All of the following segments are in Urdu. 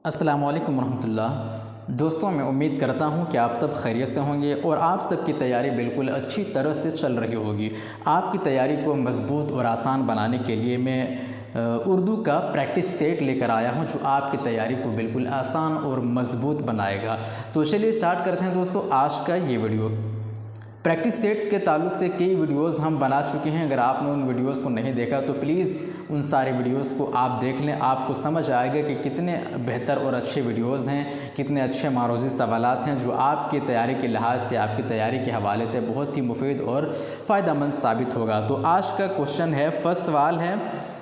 السلام علیکم ورحمۃ اللہ۔ دوستوں، میں امید کرتا ہوں کہ آپ سب خیریت سے ہوں گے اور آپ سب کی تیاری بالکل اچھی طرح سے چل رہی ہوگی۔ آپ کی تیاری کو مضبوط اور آسان بنانے کے لیے میں اردو کا پریکٹس سیٹ لے کر آیا ہوں، جو آپ کی تیاری کو بالکل آسان اور مضبوط بنائے گا۔ تو چلیے سٹارٹ کرتے ہیں دوستوں آج کا یہ ویڈیو۔ پریکٹس سیٹ کے تعلق سے کئی ویڈیوز ہم بنا چکے ہیں، اگر آپ نے ان ویڈیوز کو نہیں دیکھا تو پلیز ان سارے ویڈیوز کو آپ دیکھ لیں، آپ کو سمجھ آئے گا کہ کتنے بہتر اور اچھے ویڈیوز ہیں، کتنے اچھے معروضی سوالات ہیں جو آپ کی تیاری کے لحاظ سے، آپ کی تیاری کے حوالے سے بہت ہی مفید اور فائدہ مند ثابت ہوگا۔ تو آج کا کوشچن ہے، فرسٹ سوال ہے،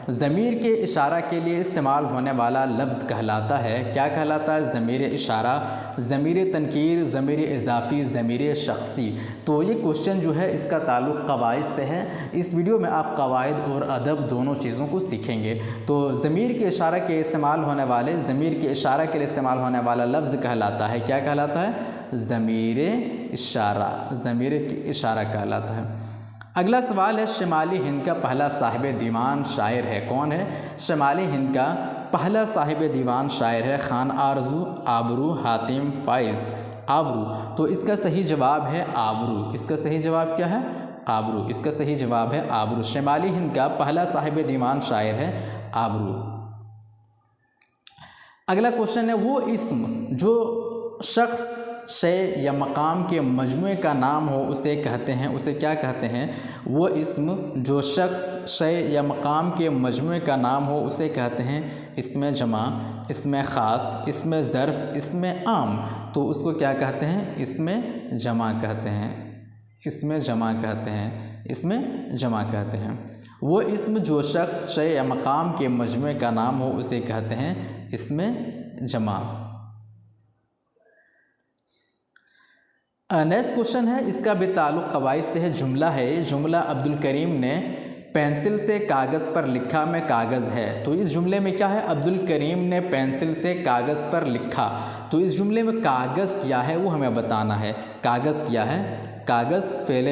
ضمیر کے اشارہ کے لیے استعمال ہونے والا لفظ کہلاتا ہے، کیا کہلاتا ہے؟ ضمیر اشارہ، ضمیر تنکیر، ضمیر اضافی، ضمیر شخصی۔ تو یہ کوشچن جو ہے اس کا تعلق قواعد سے ہے۔ اس ویڈیو میں آپ قواعد اور ادب دونوں چیزوں کو سیکھیں گے۔ تو ضمیر کے اشارہ کے استعمال ہونے والے، ضمیر کے اشارہ کے لیے استعمال ہونے والا لفظ کہلاتا ہے، کیا کہلاتا ہے؟ ضمیر اشارہ، ضمیر اشارہ کہلاتا ہے۔ اگلا سوال ہے، شمالی ہند کا پہلا صاحب دیوان شاعر ہے، کون ہے؟ شمالی ہند کا پہلا صاحب دیوان شاعر ہے خان آرزو، آبرو، حاتم، فائز۔ آبرو، تو اس کا صحیح جواب ہے آبرو۔ اس کا صحیح جواب کیا ہے؟ آبرو۔ اس کا صحیح جواب ہے آبرو۔ شمالی ہند کا پہلا صاحب دیوان شاعر ہے آبرو۔ اگلا کوشچن ہے، وہ اسم جو شخص، شے یا مقام کے مجموعے کا نام ہو اسے کہتے ہیں، اسے کیا کہتے ہیں؟ وہ اسم جو شخص، شے یا مقام کے مجموعے کا نام ہو اسے کہتے ہیں اسم جمع، اسم خاص، اسم ظرف، اسم عام۔ تو اس کو کیا کہتے ہیں؟ اسم جمع کہتے ہیں، اسم جمع کہتے ہیں، اسم جمع کہتے ہیں۔ وہ اسم جو شخص، شے یا مقام کے مجموعے کا نام ہو اسے کہتے ہیں اسم جمع۔ نیکسٹ کوشچن ہے، اس کا بھی تعلق قواعد سے ہے، جملہ ہے یہ جملہ، عبد الکریم نے پینسل سے کاغذ پر لکھا میں کاغذ ہے۔ تو اس جملے میں کیا ہے؟ عبد الکریم نے پینسل سے کاغذ پر لکھا۔ تو اس جملے میں کاغذ کیا ہے وہ ہمیں بتانا ہے۔ کاغذ کیا ہے؟ کاغذ فعل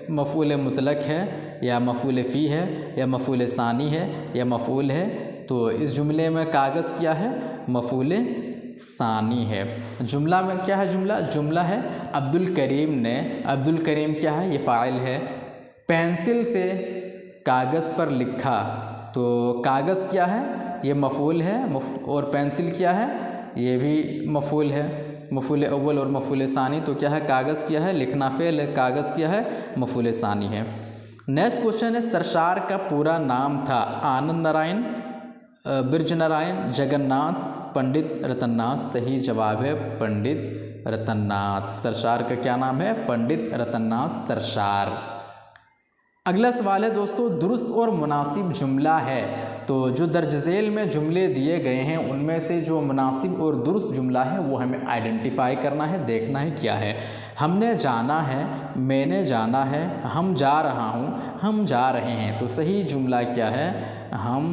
مفعول مطلق ہے یا مفعول فی ہے یا مفعول ثانی ہے یا مفعول ہے؟ تو اس جملے میں کاغذ کیا ہے؟ مفعول ثانی ہے۔ جملہ میں کیا ہے؟ جملہ ہے عبد الکریم نے، عبد الکریم کیا ہے؟ یہ فاعل ہے، پینسل سے کاغذ پر لکھا۔ تو کاغذ کیا ہے؟ یہ مفعول ہے، اور پینسل کیا ہے؟ یہ بھی مفعول ہے، مفعول اول اور مفعول ثانی۔ تو کیا ہے؟ کاغذ کیا ہے؟ لکھنا فعل ہے، کاغذ کیا ہے؟ مفعول ثانی ہے۔ نیکسٹ کوشچن ہے، سرشار کا پورا نام تھا آنند نارائن، برج نارائن، جگن ناتھ، پنڈت رتن ناتھ۔ صحیح جواب ہے پنڈت رتن ناتھ۔ سرشار کا کیا نام ہے؟ پنڈت رتن ناتھ سرشار۔ اگلا سوال ہے دوستو، درست اور مناسب جملہ ہے۔ تو جو درج ذیل میں جملے دیے گئے ہیں ان میں سے جو مناسب اور درست جملہ ہے وہ ہمیں آئیڈینٹیفائی کرنا ہے، دیکھنا ہے کیا ہے۔ ہم نے جانا ہے، میں نے جانا ہے، ہم جا رہا ہوں، ہم جا رہے ہیں۔ تو صحیح جملہ کیا ہے؟ ہم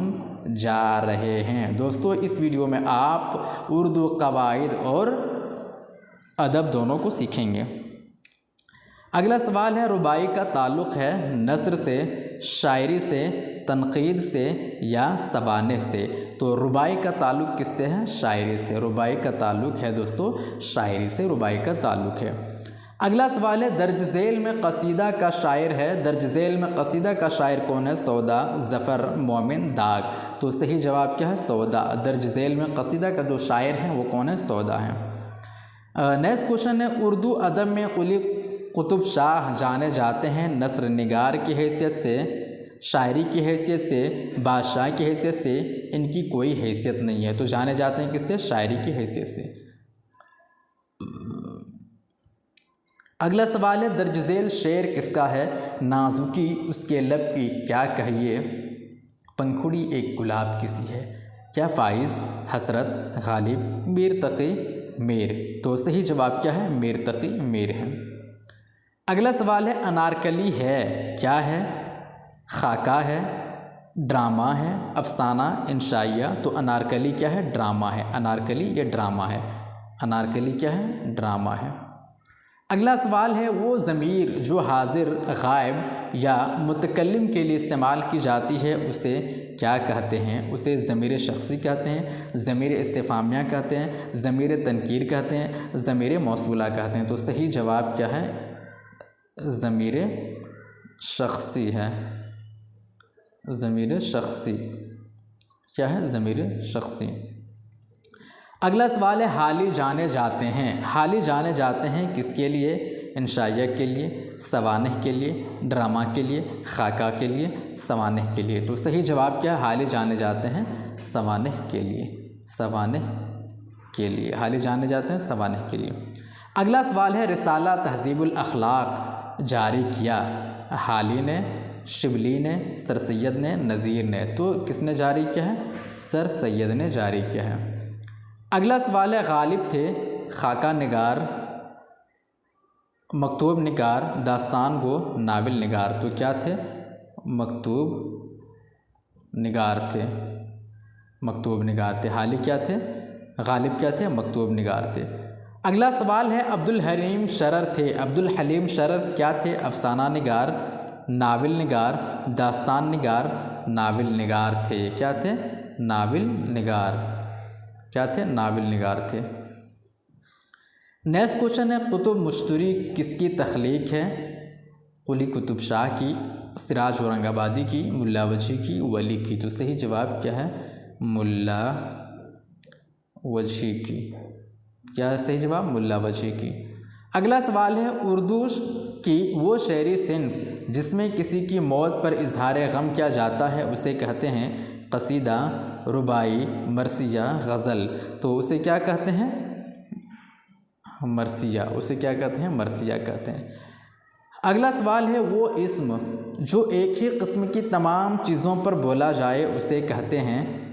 جا رہے ہیں۔ دوستو اس ویڈیو میں آپ اردو قواعد اور ادب دونوں کو سیکھیں گے۔ اگلا سوال ہے، رباعی کا تعلق ہے نثر سے، شاعری سے، تنقید سے یا سوانح سے؟ تو رباعی کا تعلق کس سے ہے؟ شاعری سے۔ رباعی کا تعلق ہے دوستو شاعری سے، رباعی کا تعلق ہے۔ اگلا سوال ہے، درج ذیل میں قصیدہ کا شاعر ہے، درج ذیل میں قصیدہ کا شاعر کون ہے؟ سودا، ظفر، مومن، داغ۔ تو صحیح جواب کیا ہے؟ سودا۔ درج ذیل میں قصیدہ کا جو شاعر ہیں وہ کون ہے؟ سودا ہے۔ نیکسٹ کوشچن ہے، اردو ادب میں قلی قطب شاہ جانے جاتے ہیں نثر نگار کی حیثیت سے، شاعری کی حیثیت سے، بادشاہ کی حیثیت سے، ان کی کوئی حیثیت نہیں ہے۔ تو جانے جاتے ہیں کس سے؟ شاعری کی حیثیت سے۔ اگلا سوال ہے، درج ذیل شعر کس کا ہے؟ نازکی اس کے لب کی کیا کہیے، پنکھڑی ایک گلاب کسی ہے؟ کیا فائز، حسرت، غالب، میر تقی، میر؟ تو صحیح جواب کیا ہے؟ میر تقی میر ہے۔ اگلا سوال ہے، انارکلی ہے، کیا ہے؟ خاکہ ہے، ڈرامہ ہے، افسانہ، انشائیہ؟ تو انارکلی کیا ہے؟ ڈرامہ ہے۔ انارکلی یہ ڈرامہ ہے، انارکلی کیا ہے؟ ڈرامہ ہے۔ اگلا سوال ہے، وہ ضمیر جو حاضر، غائب یا متکلم کے لیے استعمال کی جاتی ہے اسے کیا کہتے ہیں؟ اسے ضمیر شخصی کہتے ہیں، ضمیر استفہامیہ کہتے ہیں، ضمیر تنکیر کہتے ہیں، ضمیر موصولہ کہتے ہیں۔ تو صحیح جواب کیا ہے؟ ضمیر شخصی ہے، ضمیر شخصی کیا ہے؟ ضمیر شخصی۔ اگلا سوال ہے حالی جانے جاتے ہیں، حالی جانے جاتے ہیں کس کے لیے؟ انشائیہ کے لیے، سوانح کے لیے، ڈرامہ کے لیے، خاکہ کے لیے، سوانح کے لیے۔ تو صحیح جواب کیا ہے؟ حالی جانے جاتے ہیں سوانح کے لیے، سوانح کے لیے، حالی جانے جاتے ہیں سوانح کے لیے۔ اگلا سوال ہے رسالہ تہذیب الاخلاق جاری کیا، حالی نے، شبلی نے، سر سید نے، نذیر نے۔ تو کس نے جاری کیا ہے؟ سر سید نے جاری کیا ہے۔ اگلا سوال ہے غالب تھے خاکہ نگار، مکتوب نگار، داستان گو، ناول نگار۔ تو کیا تھے؟ مکتوب نگار تھے، مکتوب نگار تھے۔ حالی کیا تھے؟ غالب کیا تھے؟ مکتوب نگار تھے۔ اگلا سوال ہے عبدالحلیم شرر تھے، عبدالحلیم شرر کیا تھے؟ افسانہ نگار، ناول نگار، داستان نگار، ناول نگار تھے۔ کیا تھے؟ ناول نگار۔ کیا تھے؟ ناول نگار تھے۔ نیکسٹ کوشچن ہے قطب مشتری کس کی تخلیق ہے؟ قلی قطب شاہ کی، سراج اورنگ آبادی کی، ملا وجھی کی، ولی کی۔ تو صحیح جواب کیا ہے؟ ملا وجھی کی۔ کیا ہے صحیح جواب؟ ملا وجھی کی۔ اگلا سوال ہے اردو کی وہ شعری صنف جس میں کسی کی موت پر اظہار غم کیا جاتا ہے اسے کہتے ہیں قصیدہ، رباعی، مرثیہ، غزل۔ تو اسے کیا کہتے ہیں؟ مرثیہ۔ اسے کیا کہتے ہیں؟ مرثیہ کہتے ہیں۔ اگلا سوال ہے وہ اسم جو ایک ہی قسم کی تمام چیزوں پر بولا جائے اسے کہتے ہیں،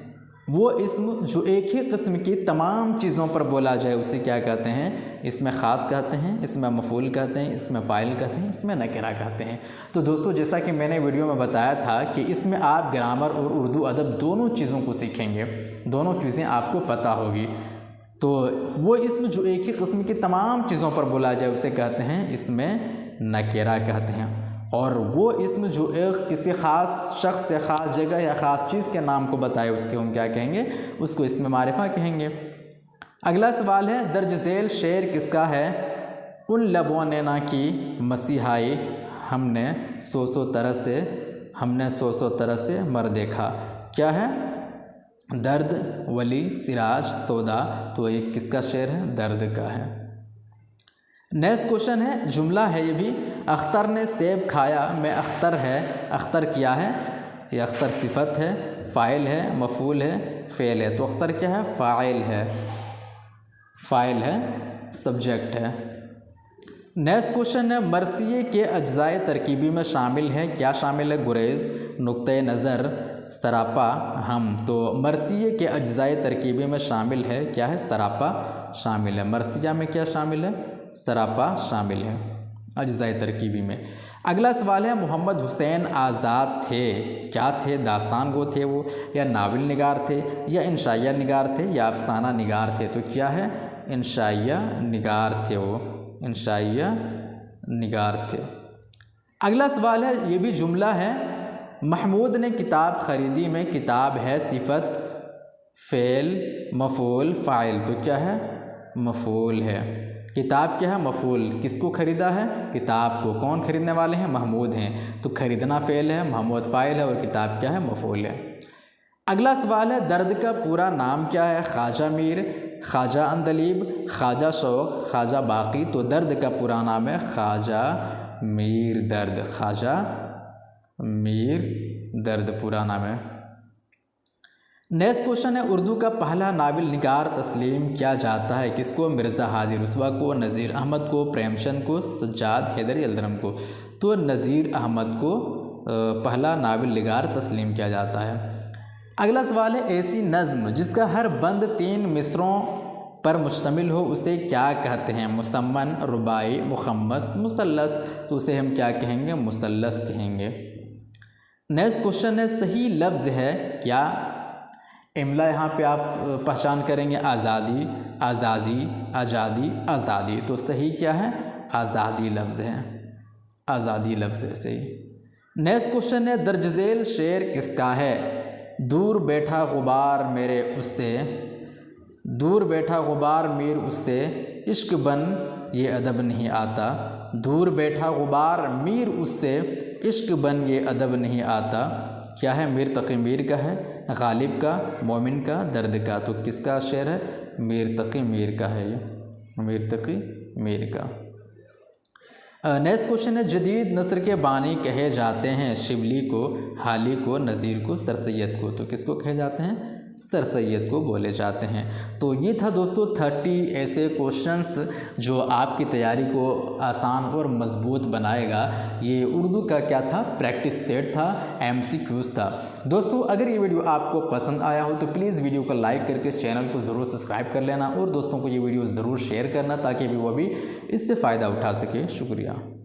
وہ اسم جو ایک ہی قسم کی تمام چیزوں پر بولا جائے اسے کیا کہتے ہیں؟ اس میں خاص کہتے ہیں، اس میں مفعول کہتے ہیں، اس میں فاعل کہتے ہیں، اس میں نکرہ کہتے ہیں۔ تو دوستو جیسا کہ میں نے ویڈیو میں بتایا تھا کہ اس میں آپ گرامر اور اردو ادب دونوں چیزوں کو سیکھیں گے، دونوں چیزیں آپ کو پتہ ہوگی۔ تو وہ اسم جو ایک ہی قسم کی تمام چیزوں پر بولا جائے اسے کہتے ہیں اس میں نکرہ کہتے ہیں، اور وہ اسم جو ایک کسی خاص شخص یا خاص جگہ یا خاص چیز کے نام کو بتائے اس کے ہم کیا کہیں گے؟ اس کو اسم معرفہ کہیں گے۔ اگلا سوال ہے درج ذیل شعر کس کا ہے؟ ان لبوں نے نہ کی مسیحائی، ہم نے سو طرح سے مر دیکھا۔ کیا ہے؟ درد، ولی، سراج، سودا۔ تو یہ کس کا شعر ہے؟ درد کا ہے۔ نیکسٹ کوشچن ہے جملہ ہے یہ بھی، اختر نے سیب کھایا میں اختر ہے، اختر کیا ہے؟ یہ اختر صفت ہے، فاعل ہے، مفعول ہے، فعل ہے۔ تو اختر کیا ہے؟ فاعل ہے، فاعل ہے، سبجیکٹ ہے۔ نیکسٹ کوشچن ہے مرثیے کے اجزائے ترکیبی میں شامل ہے، کیا شامل ہے؟ گریز، نقطۂ نظر، سراپا، ہم۔ تو مرثیے کے اجزائے ترکیبی میں شامل ہے، کیا ہے؟ سراپا شامل ہے۔ مرثیہ میں کیا شامل ہے؟ سراپا شامل ہے اجزائے ترکیبی میں۔ اگلا سوال ہے محمد حسین آزاد تھے، کیا تھے؟ داستان گو تھے وہ، یا ناول نگار تھے، یا انشائیہ نگار تھے، یا افسانہ نگار تھے؟ تو کیا ہے؟ انشائیہ نگار تھے وہ، انشائیہ نگار تھے۔ اگلا سوال ہے یہ بھی جملہ ہے، محمود نے کتاب خریدی میں کتاب ہے صفت، فعل، مفعول، فاعل۔ تو کیا ہے؟ مفعول ہے۔ کتاب کیا ہے؟ مفعول۔ کس کو خریدا ہے؟ کتاب کو۔ کون خریدنے والے ہیں؟ محمود ہیں۔ تو خریدنا فعل ہے، محمود فاعل ہے، اور کتاب کیا ہے؟ مفعول ہے۔ اگلا سوال ہے درد کا پورا نام کیا ہے؟ خواجہ میر، خواجہ اندلیب، خواجہ شوق، خواجہ باقی۔ تو درد کا پورا نام ہے خواجہ میر درد، خواجہ میر درد پورا نام ہے۔ نیکسٹ کوشچن ہے اردو کا پہلا ناول نگار تسلیم کیا جاتا ہے کس کو؟ مرزا ہادی رسوا کو، نذیر احمد کو، پریم چند کو، سجاد حیدر یلدرم کو۔ تو نذیر احمد کو پہلا ناول نگار تسلیم کیا جاتا ہے۔ اگلا سوال ہے ایسی نظم جس کا ہر بند 3 مصروں پر مشتمل ہو اسے کیا کہتے ہیں؟ مسمن، رباعی، مخمس، مثلث۔ تو اسے ہم کیا کہیں گے؟ مثلث کہیں گے۔ نیکسٹ کوشچن ہے صحیح لفظ ہے کیا؟ املا یہاں پہ آپ پہچان کریں گے، آزادی، آزادی، آزادی، آزادی۔ تو صحیح کیا ہے؟ آزادی لفظ ہے، آزادی لفظ ہے صحیح۔ نیکسٹ کوشچن ہے درج ذیل شعر کس کا ہے؟ دور بیٹھا غبار میرے اس سے، دور بیٹھا غبار میر اس سے، عشق بن یہ ادب نہیں آتا، دور بیٹھا غبار میر اس سے، عشق بن یہ ادب نہیں آتا۔ کیا ہے؟ میر تقی میر کا ہے، غالب کا، مومن کا، درد کا۔ تو کس کا شعر ہے؟ میر تقی میر کا ہے یہ، میر تقی میر کا۔ نیکسٹ کوشچن ہے، جدید نثر کے بانی کہے جاتے ہیں شبلی کو، حالی کو، نظیر کو، سر سید کو۔ تو کس کو کہے جاتے ہیں؟ سر سید کو بولے جاتے ہیں۔ تو یہ تھا دوستو 30 ایسے کوشچنس جو آپ کی تیاری کو آسان اور مضبوط بنائے گا۔ یہ اردو کا کیا تھا؟ پریکٹس سیٹ تھا، MCQs تھا۔ دوستو اگر یہ ویڈیو آپ کو پسند آیا ہو تو پلیز ویڈیو کو لائک کر کے چینل کو ضرور سبسکرائب کر لینا، اور دوستوں کو یہ ویڈیو ضرور شیئر کرنا تاکہ وہ بھی اس سے فائدہ اٹھا سکے۔ شکریہ۔